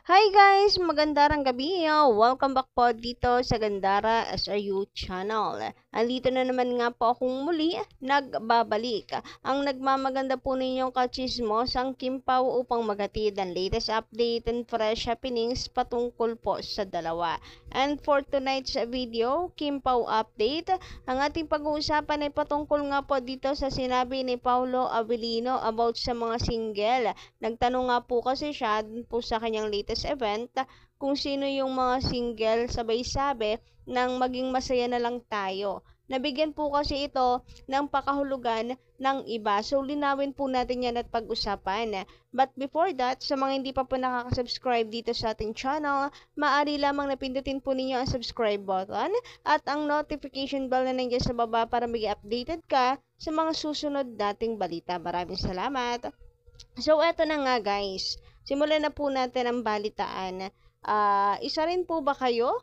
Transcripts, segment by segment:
Hi guys! Magandang gabi. Welcome back po dito sa Gandara SRU channel. Andito na naman nga po akong muli nagbabalik. Ang nagmamaganda po ninyong kachismos ang Kim Pao upang magatid ang latest update and fresh happenings patungkol po sa dalawa. And for tonight's video, Kim Pao update, ang ating pag-uusapan ay patungkol nga po dito sa sinabi ni Paolo Avellino about sa mga single. Nagtanong nga po kasi siya po sa kanyang latest event kung sino yung mga single, sabay sabi ng maging masaya na lang tayo. Nabigyan po kasi ito ng pakahulugan ng iba. So, linawin po natin yan at pag-usapan. But before that, sa mga hindi pa po nakaka-subscribe dito sa ating channel, maaari lamang napindutin po ninyo ang subscribe button at ang notification bell na nandiyan sa baba para maging updated ka sa mga susunod nating balita. Maraming salamat! So, eto na nga guys. Simulan na po natin ang balitaan. Isa rin po ba kayo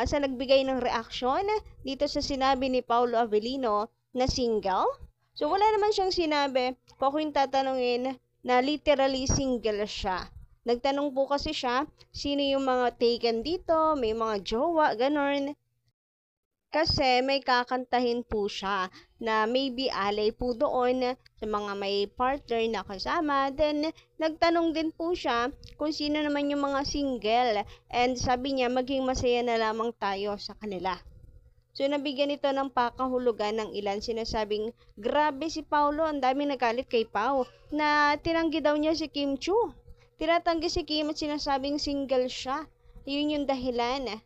sa nagbigay ng reaksyon dito sa sinabi ni Paolo Avellino na single? So, wala naman siyang sinabi. Kung ako yung tatanungin na literally single siya. Nagtanong po kasi siya, sino yung mga taken dito, may mga jowa, ganon. Kasi may kakantahin po siya na maybe alay po doon sa mga may partner na kasama. Then, nagtanong din po siya kung sino naman yung mga single. And sabi niya, maging masaya na lamang tayo sa kanila. So, nabigyan ito ng pakahulugan ng ilan. Sinasabing, grabe si Paulo, ang daming nagalit kay Pao na tinanggi daw niya si Kim Chu. Tinatanggi si Kim at sinasabing single siya. Yun yung dahilan.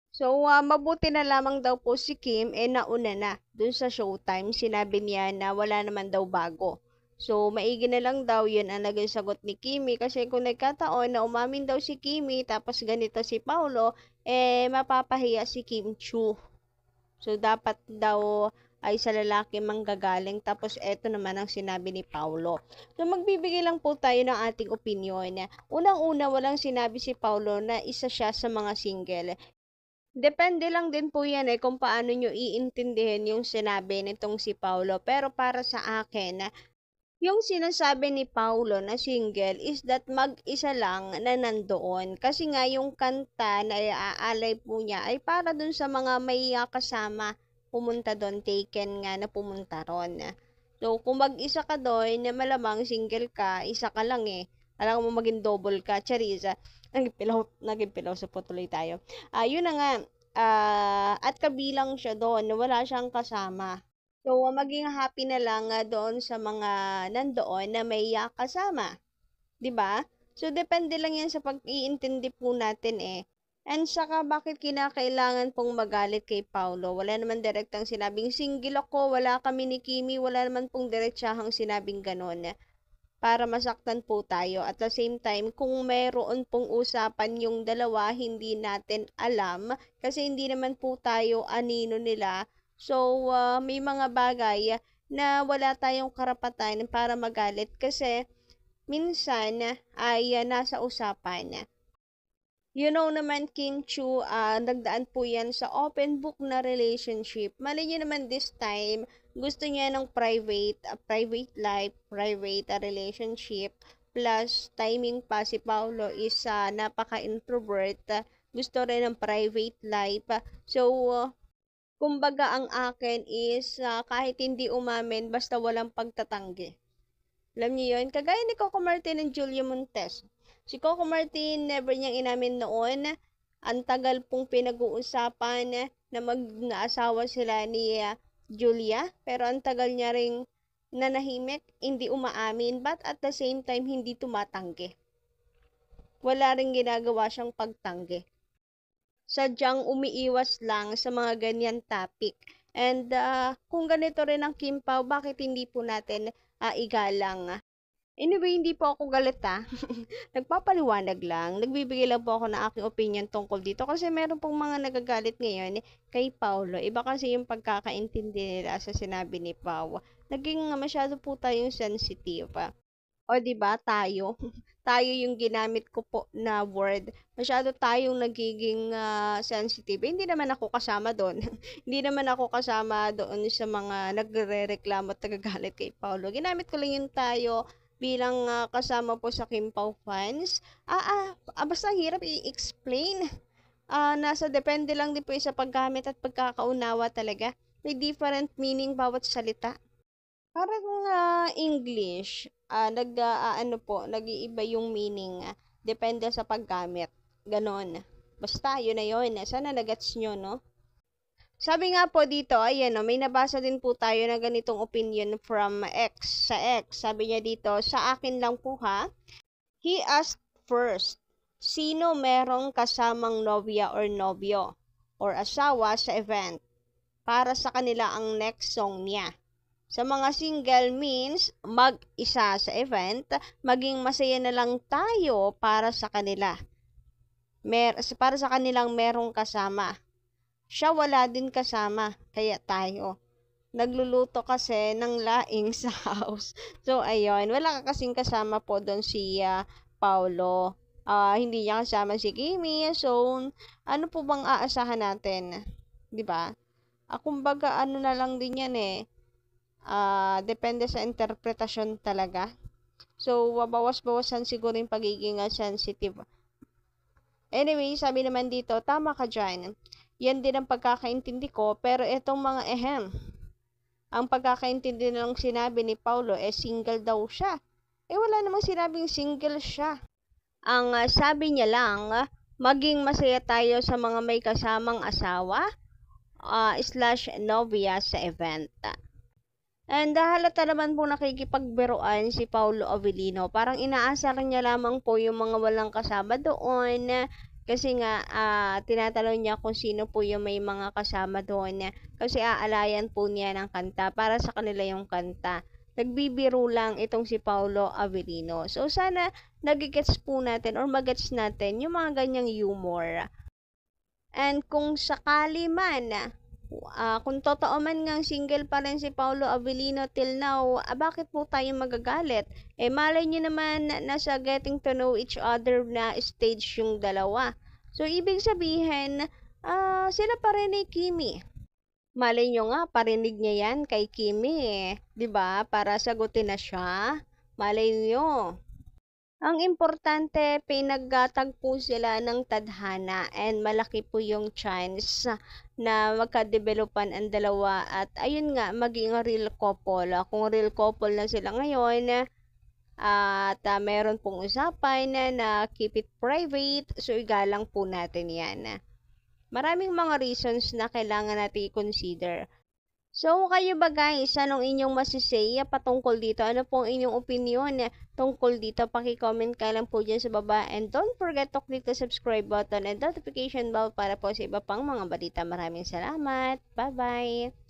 So, mabuti na lamang daw po si Kim nauna na. Dun sa Showtime, sinabi niya na wala naman daw bago. So, maigi na lang daw yun ang naging sagot ni Kimi kasi kung nagkataon na umamin daw si Kimi tapos ganito si Paulo, mapapahiya si Kim Chu. So, dapat daw ay sa lalaki manggagaling. Tapos, eto naman ang sinabi ni Paulo. So, magbibigay lang po tayo ng ating opinion. Unang-una, walang sinabi si Paulo na isa siya sa mga single. Depende lang din po yan kung paano nyo iintindihin yung sinabi nitong si Paulo. Pero para sa akin, yung sinasabi ni Paulo na single is that mag-isa lang na nandoon. Kasi nga yung kanta na iaalay po niya ay para dun sa mga may kasama pumunta doon, taken nga na pumunta ron. So, kung mag-isa ka doon, malamang single ka, isa ka lang Alam mo maging double ka, Charisa. Naging pilaw sa tuloy tayo. Yun na nga. At kabilang siya doon, wala siyang kasama. So, maging happy na lang doon sa mga nandoon na may kasama. 'Di ba? So, depende lang yan sa pag-iintindi po natin And saka, bakit kinakailangan pong magalit kay Paulo? Wala naman direktang sinabing single ako, wala kami ni Kimi, wala naman pong diretsahang sinabing ganon para masaktan po tayo. At the same time, kung mayroon pong usapan yung dalawa, hindi natin alam kasi hindi naman po tayo anino nila. So, may mga bagay na wala tayong karapatan para magalit kasi minsan ay nasa usapan. You know naman, Kim Chu, nagdaan po yan sa open book na relationship. Mali nyo naman this time, gusto niya ng private life, private relationship, plus timing pa si Paulo is napaka-introvert, gusto rin ng private life. So, kumbaga ang akin is kahit hindi umamin, basta walang pagtatanggi. Alam niyo yun? Kagaya ni Coco Martin and Julia Montes. Si Coco Martin, never niyang inamin noon. Ang tagal pong pinag-uusapan na mag-aasawa sila ni Julia. Pero ang tagal niya ring nanahimik, hindi umaamin, but at the same time, hindi tumatanggi. Wala ring ginagawa siyang pagtanggi. Sadyang umiiwas lang sa mga ganyan topic. And kung ganito rin ang Kim Pao, bakit hindi po natin igalang? Anyway, hindi po ako galit Nagpapaliwanag lang. Nagbibigay lang po ako ng aking opinion tungkol dito kasi meron pong mga nagagalit ngayon kay Paulo. Iba kasi yung pagkakaintindi nila sa sinabi ni Pao. Naging masyado po tayong sensitive. O, di ba tayo? Tayo yung ginamit ko po na word. Masyado tayong nagiging sensitive. Hindi naman ako kasama doon. Hindi naman ako kasama doon sa mga nagre-reklamo at nagagalit kay Paulo. Ginamit ko lang yung tayo bilang kasama po sa Kim Pao fans. Basta hirap i-explain. Nasa depende lang din po sa paggamit at pagkakaunawa talaga. May different meaning bawat salita. Parang English, nag-iiba yung meaning. Depende sa paggamit. Ganon. Basta, yun na yun. Sana nagets nyo, no? Sabi nga po dito, ayan no, may nabasa din po tayo na ganitong opinion from X sa X. Sabi niya dito, sa akin lang po ha, he asked first, sino merong kasamang nobya or nobyo or asawa sa event para sa kanila ang next song niya. Sa mga single means, mag-isa sa event, maging masaya na lang tayo para sa kanila. Para sa kanilang merong kasama. Siya wala din kasama, kaya tayo. Nagluluto kasi ng laing sa house. So, ayun. Wala ka kasing kasama po doon si Paulo. Hindi niya kasama si Kimi. So, ano po bang aasahan natin? 'Di ba? Kumbaga, ano na lang din yan eh. Depende sa interpretasyon talaga. So, bawas-bawasan siguro yung pagiging sensitive. Anyway, sabi naman dito, tama ka dyan. Yan din ang pagkakaintindi ko, pero itong mga ang pagkakaintindi nilang sinabi ni Paulo, single daw siya. Wala namang sinabing single siya. Ang sabi niya lang, maging masaya tayo sa mga may kasamang asawa, /nobya sa event. And halata naman po nakikipagbiruan si Paulo Avellino. Parang inaasar niya lamang po yung mga walang kasama doon. Kasi nga, tinatanong niya kung sino po yung may mga kasama doon. Kasi aalayan po niya ng kanta para sa kanila yung kanta. Nagbibiro lang itong si Paulo Avellino. So, sana nagigets po natin or magets natin yung mga ganyang humor. And kung sakali man, kung totoo man ngang single pa rin si Paulo Avellino till now, bakit po tayo magagalit? Malay nyo naman nasa getting to know each other na stage yung dalawa. So, ibig sabihin, sila pa rin ni Kimi. Malay nyo nga, parinig niya yan kay Kimi 'di ba? Para sagutin na siya. Malay nyo. Ang importante, pinagtagpo sila ng tadhana and malaki po yung chance na magka-developan ang dalawa at ayun nga, maging real couple. Kung real couple na sila ngayon at meron pong usapan na keep it private, so igalang po natin yan. Maraming mga reasons na kailangan natin i-consider. So, kayo ba guys, anong inyong masisay patungkol dito? Ano pong inyong opinion tungkol dito? Paki-comment ka lang po dyan sa baba. And don't forget to click the subscribe button and notification bell para po sa iba pang mga balita. Maraming salamat. Bye-bye!